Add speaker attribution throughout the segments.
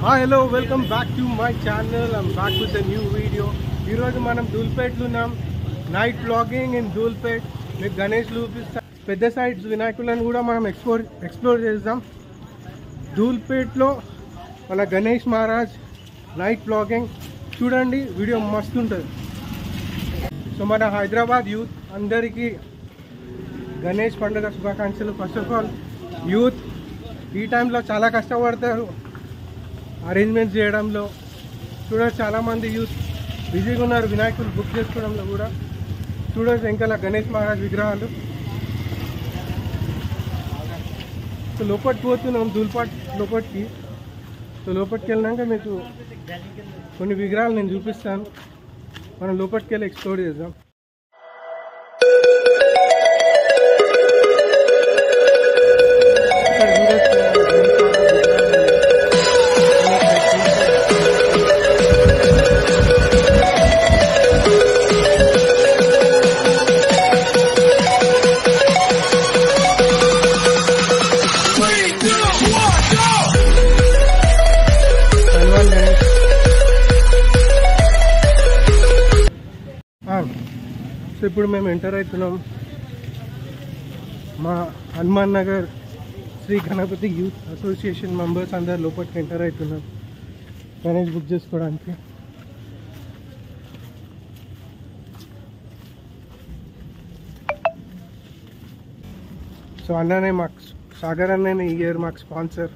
Speaker 1: Hi, hello, welcome back to my channel. I'm back with a new video. ఈరోజు మనం ధూల్పేట్లో ఉన్నాం. Night vlogging in Dhoolpet. మీకు గణేష్ చూపిస్తాం. పెద్ద సైడ్స్ వినాయకులను కూడా మనం ఎక్స్ప్లోర్ చేద్దాం. ధూల్పేట్లో మన గణేష్ మహారాజ్ నైట్ వ్లాగింగ్ చూడండి, వీడియో మస్తు ఉంటుంది. సో మన హైదరాబాద్ యూత్ అందరికీ గణేష్ పండుగ శుభాకాంక్షలు. ఫస్ట్ ఆఫ్ ఆల్ యూత్ ఈ టైంలో చాలా కష్టపడతారు అరేంజ్మెంట్స్ చేయడంలో. చూడొచ్చు చాలామంది యూత్ బిజీగా ఉన్నారు వినాయకులు బుక్ చేసుకోవడంలో కూడా. చూడొచ్చు ఇంకా గణేష్ మహారాజ్ విగ్రహాలు. సో లోపలికి పోతున్నాం ధూల్పేట్ లోపలికి. సో లోపలికి వెళ్ళినాక మీకు కొన్ని విగ్రహాలు నేను చూపిస్తాను. మనం లోపలికి వెళ్ళి ఎక్స్ప్లోర్ చేద్దాం. సో ఇప్పుడు మేము ఎంటర్ అవుతున్నాం మా Hanuman Nagar Shri Ganapati youth association members అందరు లోపలికి ఎంటర్ అవుతున్నాం గణేష్ బుక్ చేసుకోవడానికి. సో అన్ననే మాకు సాగర్ అన్ననే ఈ ఇయర్ మాకు స్పాన్సర్.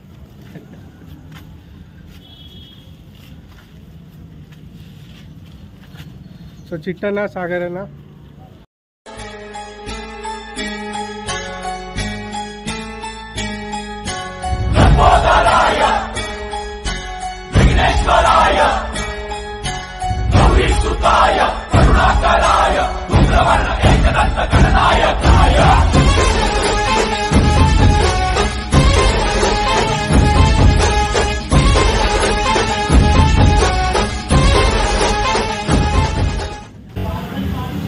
Speaker 1: సో చిట్టన్న సాగర్ అన్న.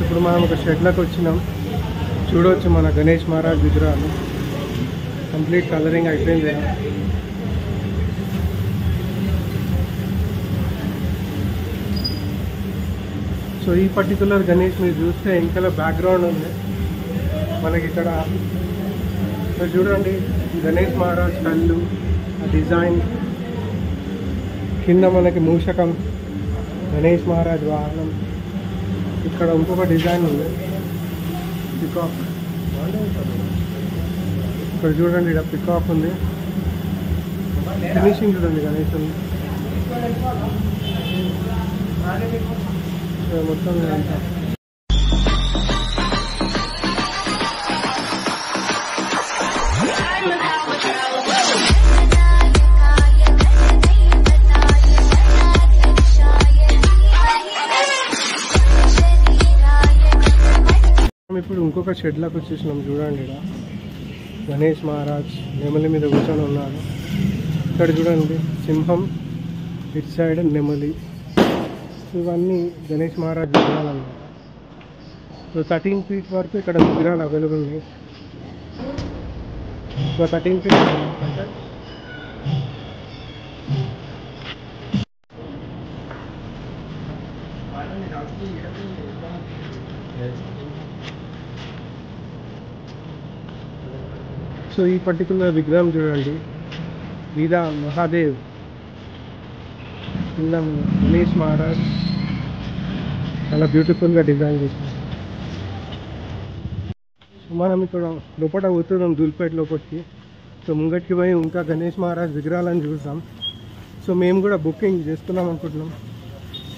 Speaker 1: ఇప్పుడు మనం ఒక షెడ్లోకి వచ్చినాం. చూడవచ్చు మన గణేష్ మహారాజ్ విగ్రహాలు కంప్లీట్ కలరింగ్ అయిపోయింది. సో ఈ పర్టికులర్ గణేష్ మీరు చూస్తే వెనకాల బ్యాక్గ్రౌండ్ ఉంది మనకి ఇక్కడ. సో చూడండి గణేష్ మహారాజ్ కళ్ళు, ఆ డిజైన్ కింద మనకి మూషకం, గణేష్ మహారాజ్ వాహనం. ఇక్కడ ఇంకొక డిజైన్ ఉంది పికాక్. ఇక్కడ చూడండి ఇక్కడ పికాక్ ఉంది. ఫినిషింగ్ చూడండి గణేష్ మొత్తం అంతా. ఇప్పుడు ఇంకొక షెడ్లోకి వచ్చేసినాం. చూడండి ఇక్కడ గణేష్ మహారాజ్ నెమలి మీద కూర్చొని ఉన్నారు. ఇక్కడ చూడండి సింహం, ఇటు సైడ్ నెమలి. ఇవన్నీ గణేష్ మహారాజ్ విగ్రహాలు అన్నమాట. సో 13 feet వరకు ఇక్కడ విగ్రహాలు అవైలబుల్ ఉన్నాయి. సో 13 feet అంటే సో ఈ పర్టికులర్ విగ్రహం చూడండి, వీరా మహాదేవ్ కింద గణేష్ మహారాజ్ చాలా బ్యూటిఫుల్గా డిజైన్ చేశారు. మనం ఇక్కడ లోపల పోతున్నాం ధూల్పేట్ లోపలికి. సో ముంగటికి పోయి ఇంకా గణేష్ మహారాజ్ విగ్రహాలను చూస్తాం. సో మేము కూడా బుకింగ్ చేసుకున్నాం అనుకుంటున్నాం.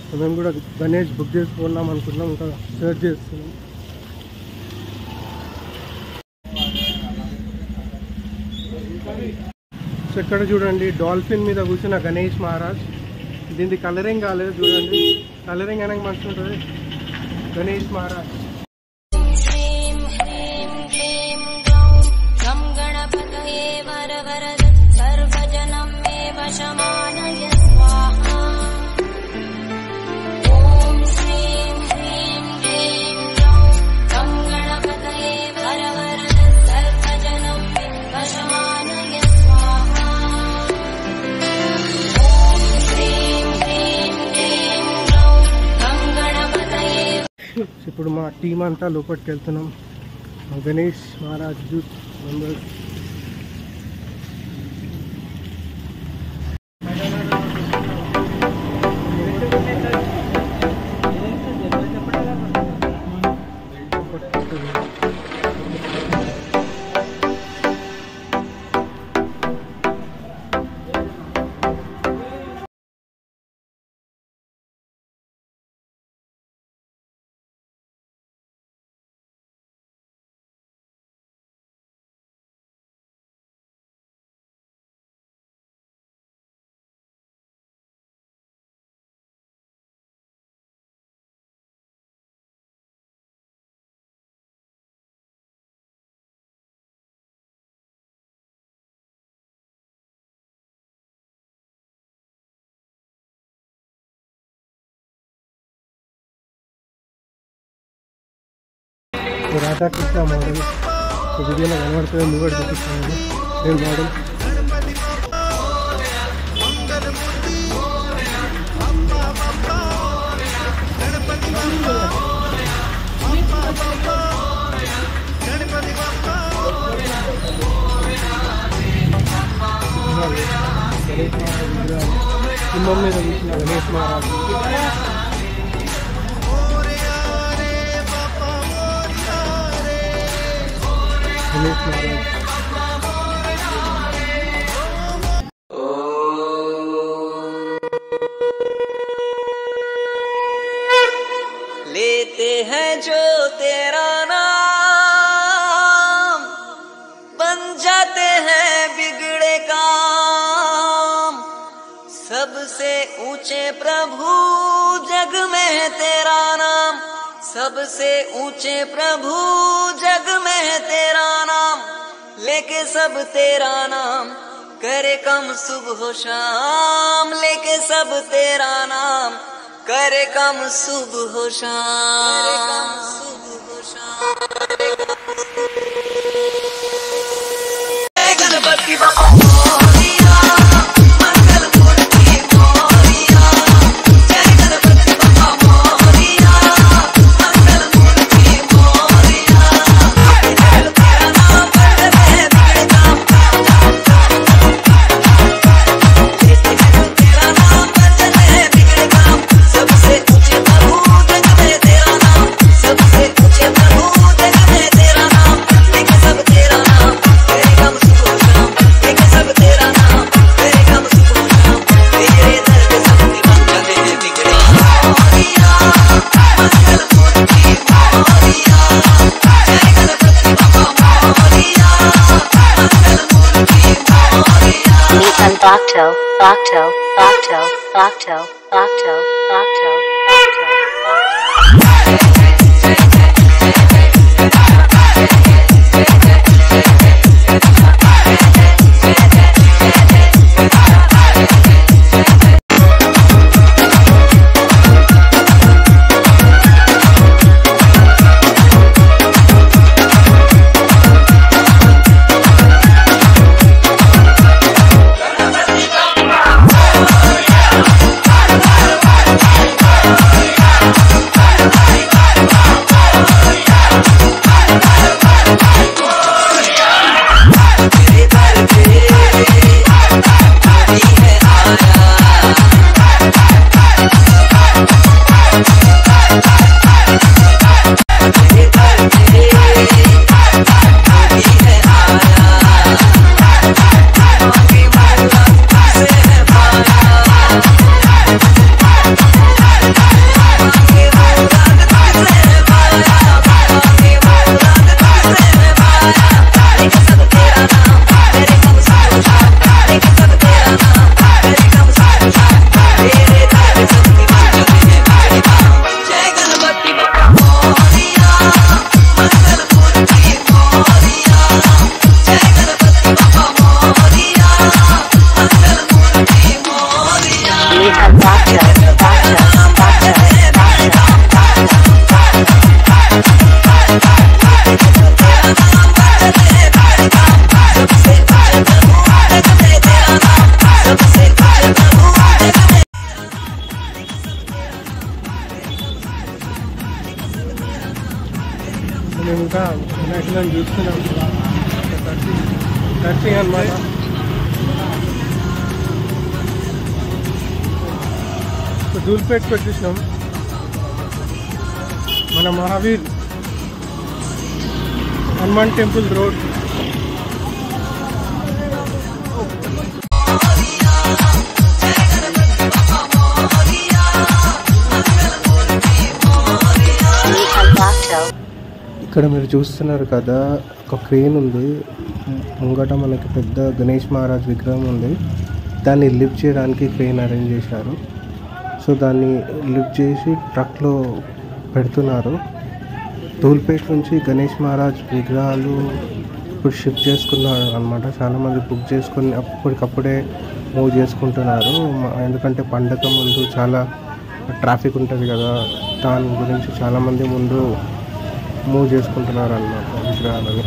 Speaker 1: సో మేము కూడా గణేష్ బుక్ చేసుకున్నాం అనుకుంటున్నాం. ఇంకా సర్చ్ చేస్తున్నాం. సో ఇక్కడ చూడండి డాల్ఫిన్ మీద కూర్చున్న గణేష్ మహారాజ్. దీనికి కలరింగ్ కాలేదు చూడండి, కలరింగ్ అనేది మంచిగా ఉంటుంది. గణేష్ మహారాజ్ ఇప్పుడు మా టీం అంతా లోపలికి వెళ్తున్నాం. Ganesh Maharaj youth members. Radhakrishna model వీడియోలో కనబడుతుంది. నువ్వు కూడా చూపిస్తాను నేను మోడల్. కుంభం మీద చూసిన గణేష్ మహారాజ్.
Speaker 2: लेते हैं जो तेरा नाम, बन जाते हैं बिगड़े काम। सबसे ऊंचे प्रभु जग में है तेरा नाम, सबसे ऊंचे प्रभु जग में है तेरा नाम। लेके सब तेरा नाम करे कम सुबह शाम, लेके सब तेरा नाम करे कम सुबह शाम। गणपति बाबा मोरिया, मंगल मूर्ति मोरिया। जय गणपति बाबा मोरिया, मंगल मूर्ति मोरिया। तेरा नाम बदले बिगड़े काम, तेरा नाम बदले बिगड़े काम। सबसे ऊंचे प्रभु जग में तेरा नाम, सबसे ऊंचे प्रभु जग में तेरा नाम। लेके सब तेरा नाम करे कम सुबह शाम, लेके सब तेरा नाम करे कम सुबह शाम। तेरे दर पे सब दीवान चले हैं बिगड़े मोरिया, मंगल मूर्ति मोरिया। जय गणपति बाबा मोरिया, मंगल मूर्ति Moriya.
Speaker 3: Nitan Bhakto, Bhakto, Bhakto, Bhakto, Bhakto, Bhakto, Bhakto,
Speaker 1: ఇంకా వినాయకులను చూస్తున్నాం. టచింగ్ అనమాట. ధూల్పేట్కి వచ్చేసినాం. మన మహావీర్ హనుమాన్ టెంపుల్ రోడ్. ఇక్కడ మీరు చూస్తున్నారు కదా, ఒక క్రేన్ ఉంది ముంగట. మనకి పెద్ద గణేష్ మహారాజ్ విగ్రహం ఉంది. దాన్ని లిఫ్ట్ చేయడానికి క్రేన్ అరేంజ్ చేశారు. సో దాన్ని లిఫ్ట్ చేసి ట్రక్లో పెడుతున్నారు. ధూల్పేట్ నుంచి గణేష్ మహారాజ్ విగ్రహాలు ఇప్పుడు షిఫ్ట్ చేసుకున్నారు అనమాట. చాలామంది బుక్ చేసుకుని అప్పటికప్పుడే మూవ్ చేసుకుంటున్నారు. ఎందుకంటే పండగ ముందు చాలా ట్రాఫిక్ ఉంటుంది కదా, దాని గురించి చాలామంది ముందు మూవ్ చేసుకుంటున్నారు అన్నమాట విగ్రహాలని.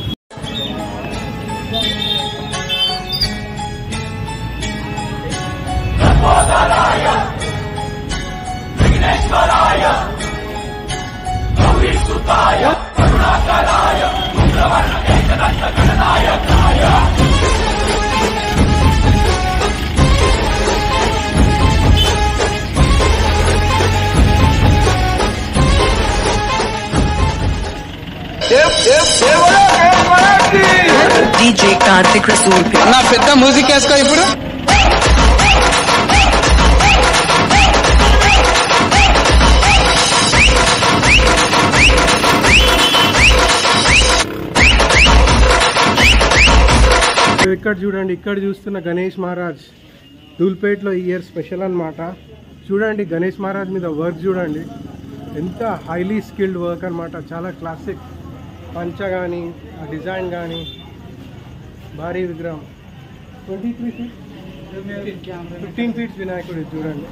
Speaker 4: DJ Karthik Rasool pe
Speaker 5: అన్న పెద్ద మ్యూజిక్ వేసుకో ఇప్పుడు.
Speaker 1: ఇక్కడ చూడండి, ఇక్కడ చూస్తున్న గణేష్ మహారాజ్ ధూల్పేట్లో ఈ ఇయర్ స్పెషల్ అన్నమాట. చూడండి గణేష్ మహారాజ్ మీద వర్క్ చూడండి, ఎంత హైలీ స్కిల్డ్ వర్క్ అన్నమాట. చాలా క్లాసిక్ పంచ కానీ ఆ డిజైన్ కానీ భారీ విగ్రహం. 23 feet 15 feet వినాయకుడు చూడండి.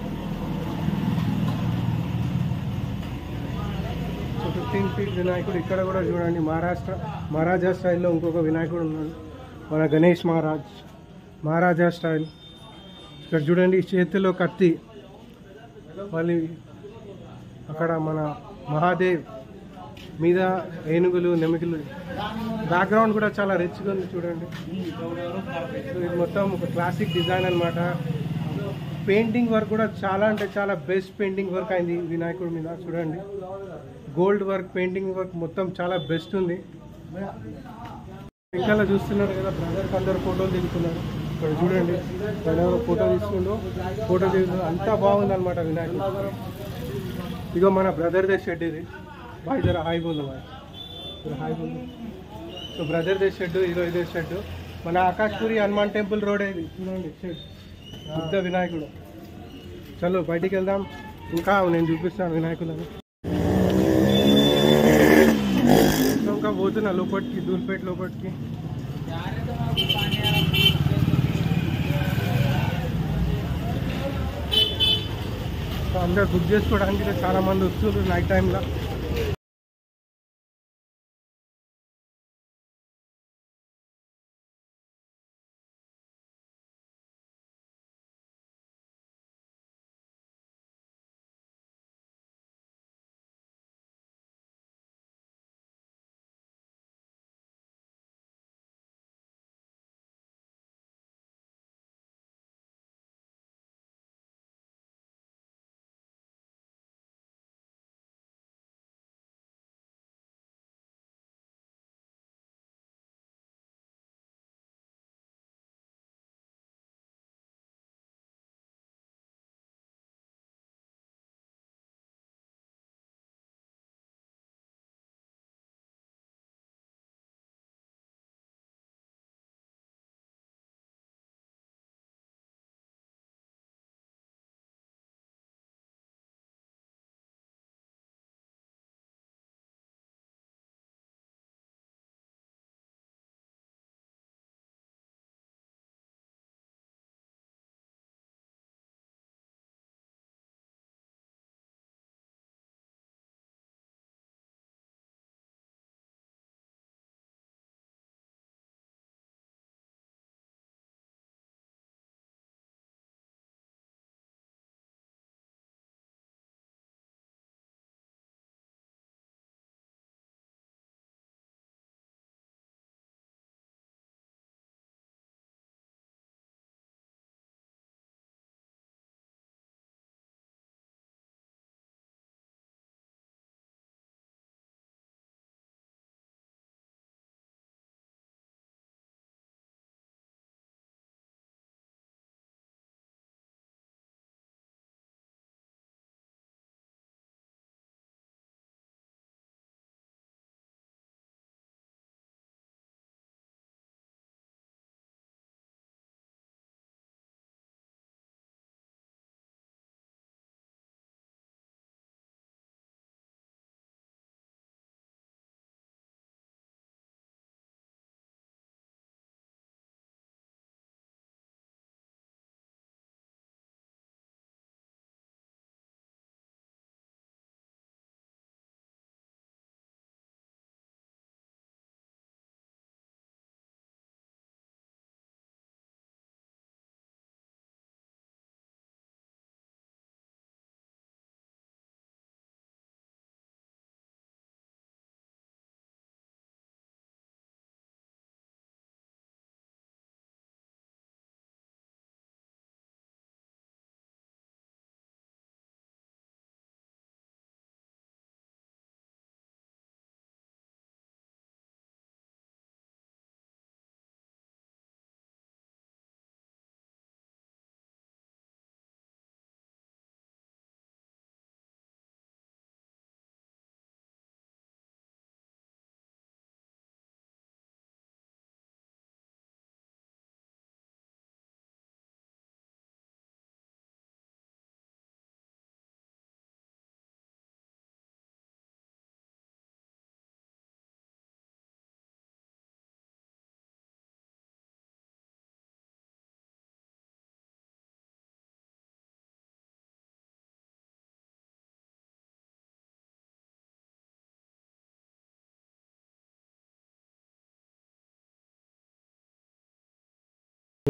Speaker 1: సో 15 feet వినాయకుడు. ఇక్కడ కూడా చూడండి మహారాజా స్టైల్లో ఇంకొక వినాయకుడు ఉన్నాడు, మన గణేష్ మహారాజా స్టైల్. ఇక్కడ చూడండి చేతిలో కత్తి, మళ్ళీ అక్కడ మన మహాదేవ్ మీద ఏనుగులు నెమికలు. బ్యాక్గ్రౌండ్ కూడా చాలా రిచ్గా ఉంది చూడండి. ఇది మొత్తం ఒక క్లాసిక్ డిజైన్ అనమాట. పెయింటింగ్ వర్క్ కూడా చాలా అంటే చాలా బెస్ట్ పెయింటింగ్ వర్క్ అయింది వినాయకుడి మీద. చూడండి గోల్డ్ వర్క్, పెయింటింగ్ వర్క్ మొత్తం చాలా బెస్ట్ ఉంది. ఇంకా చూస్తున్నారు కదా, బ్రదర్స్ అందరు ఫోటోలు దిగుతున్నారు. ఇక్కడ చూడండి బ్రదర్ ఫోటో దిగుతున్నారు. అంతా బాగుంది అనమాట వినాయకుడు. ఇగో మన బ్రదర్దే షెడ్ ఇది. బాయ్ జర హాయ్ బోలు, బాయ్ హాయ్ బోలు. సో బ్రదర్దే షెడ్, ఇదే షెడ్. మన ఆకాష్పూరి హనుమాన్ టెంపుల్ రోడ్ ఇది చూడండి షెడ్, పెద్ద వినాయకుడు. చలో బయటికి వెళ్దాం, ఇంకా నేను చూపిస్తాను వినాయకులని. ఇంకా పోతున్నా లోపలికి, ధూల్పేట్ లోపలికి. అందరు బుక్ చేసుకోవడానికి చాలా మంది వస్తున్నారు నైట్ టైంలో.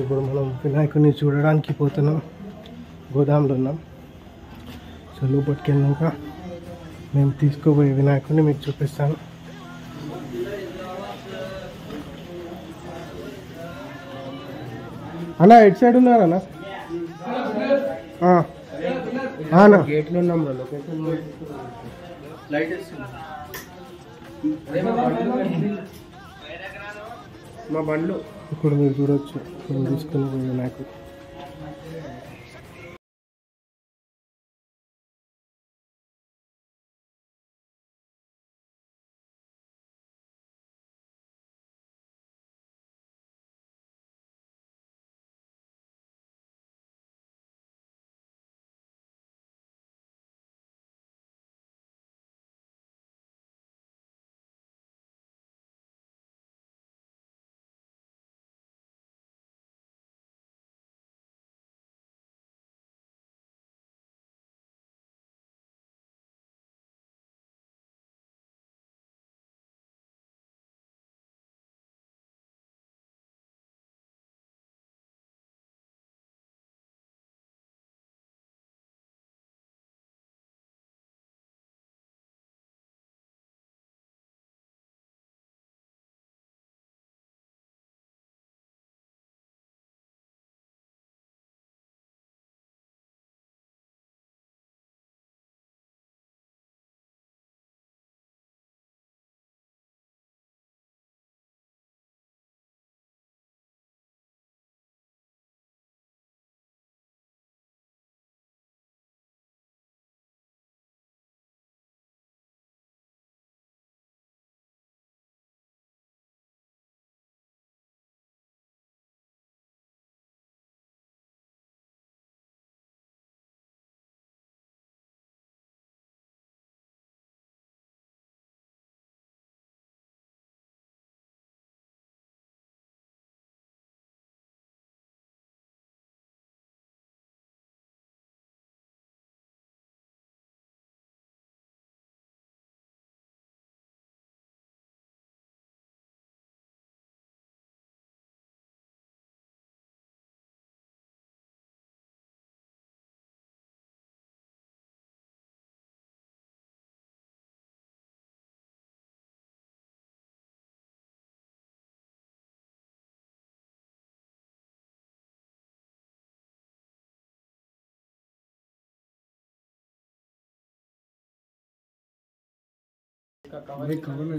Speaker 1: ఇప్పుడు మనం వినాయకుడిని చూడడానికి పోతున్నాం. గోదాంలో ఉన్నాం. సో లోపలికి వెళ్ళాక మేము తీసుకోబోయే వినాయకుడిని మీకు చూపిస్తాను. అన్నా ఎటు సైడ్ ఉన్నారన్నా? గేట్లో ఉన్నాం. మా బండ్లు ఇప్పుడు మీరు చూడవచ్చు. మేము తీసుకుని పోయే నాకు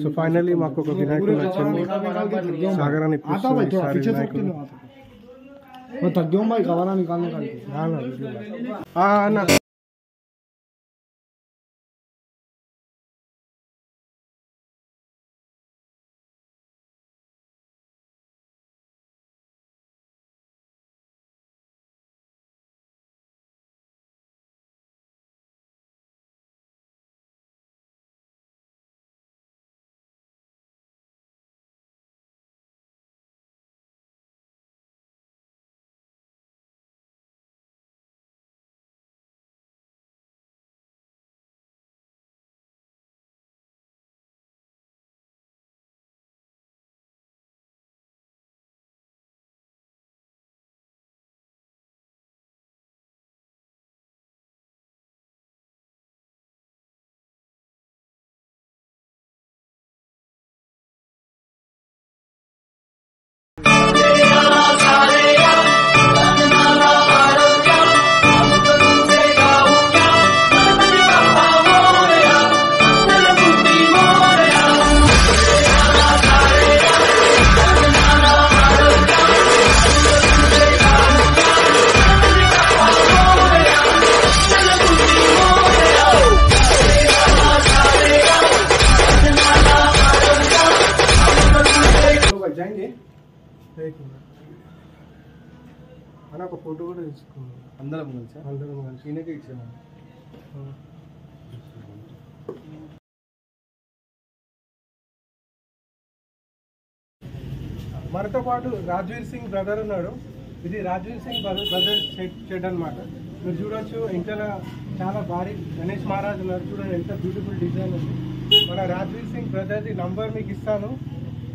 Speaker 1: సో ఫైనల్లీ మాకు ఒక వినాయకుడు వచ్చింది. सागर అని అన్న అన్న ఒక ఫోటో కూడా తీసుకున్నాం. అందరం కలిసి ఈయనకే ఇచ్చాను. మనతో పాటు రాజ్వీర్ సింగ్ బ్రదర్ ఉన్నాడు. ఇది రాజ్వీర్ సింగ్ బ్రదర్స్ షెడ్ అనమాట. మీరు చూడొచ్చు ఇంకా చాలా భారీ గణేష్ మహారాజ్ ఉన్నారు. చూడండి ఎంత బ్యూటిఫుల్ డిజైన్ ఉంది. మన రాజ్వీర్ సింగ్ బ్రదర్ది నంబర్ మీకు ఇస్తాను.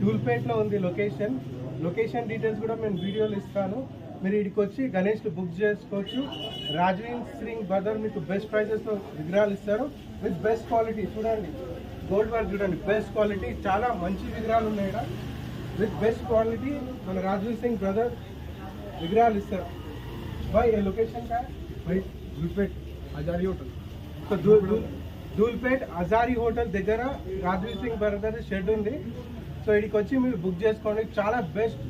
Speaker 1: టూల్పేట్లో ఉంది లొకేషన్. లొకేషన్ డీటెయిల్స్ కూడా నేను వీడియోలు ఇస్తాను. మీరు ఇక్కడికి వచ్చి గణేష్లు బుక్ చేసుకోవచ్చు. రాజవీర్ సింగ్ బ్రదర్ మీకు బెస్ట్ ప్రైజెస్లో విగ్రహాలు ఇస్తారు విత్ బెస్ట్ క్వాలిటీ. చూడండి గోల్డ్ వర్క్ చూడండి, బెస్ట్ క్వాలిటీ, చాలా మంచి విగ్రహాలు ఉన్నాయి ఇక్కడ. విత్ బెస్ట్ క్వాలిటీ మన రాజవీర్ సింగ్ బ్రదర్ విగ్రహాలు ఇస్తారు. भाई ये लोकेशन का है भाई दूलपेट हजारी होटल. तो दूलपेट हजारी होटल దగ్గర రాజవీర్ సింగ్ బ్రదర్ షెడ్ ఉంది. సో ఇక్కడికి వచ్చి మీరు బుక్ చేసుకోండి. చాలా బెస్ట్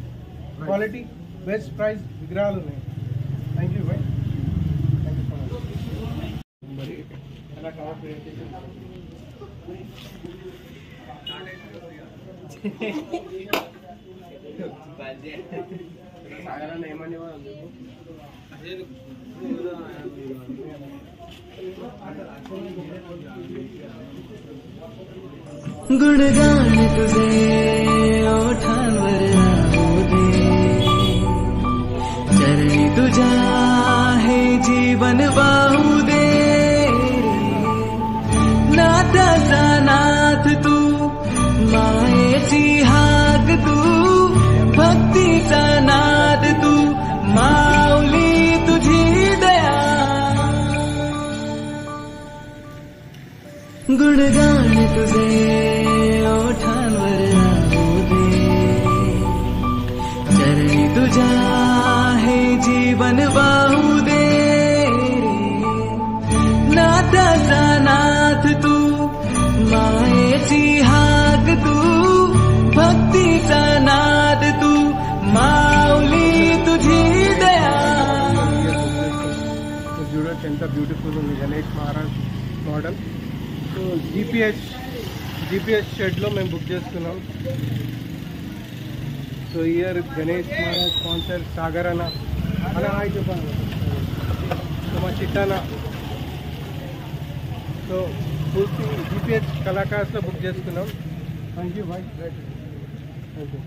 Speaker 1: క్వాలిటీ బెస్ట్ ప్రైస్ విగ్రహాలు ఉన్నాయి. Thank you Bhai, thank you so much. మరి ఎలా కావాలి సాగరాన్ని ఏమని
Speaker 4: गुणगान तुझे ओठांवर राहू दे, चरणी तुझा हे जीवन वाहू दे. नाथाचा नाथ तू, मायेची हाक तू, भक्तीचा नाद तू, माऊली तुझी दया. गुणगान तुझे ओठांवर राहू दे, चरणी तुझा हे जीवन वाहू दे. नाथाचा नाथ तू, मायेची हाक तू, भक्तीचा नाद तू, माऊली तुझी दया.
Speaker 1: చూడొచ్చు ఎంత బ్యూటిఫుల్ ఉంది Ganesh Maharaj model. So GPS షెడ్లో మేము బుక్ చేసుకున్నాం. So year Ganesh Maharaj sponsor Sagar అన్న హాయ్ చెప్పాను. సో మా చిట్టాన. సో పూర్తి జీపీఎస్ కళాకారులో బుక్ చేసుకున్నాం. Thank you bye, thank you.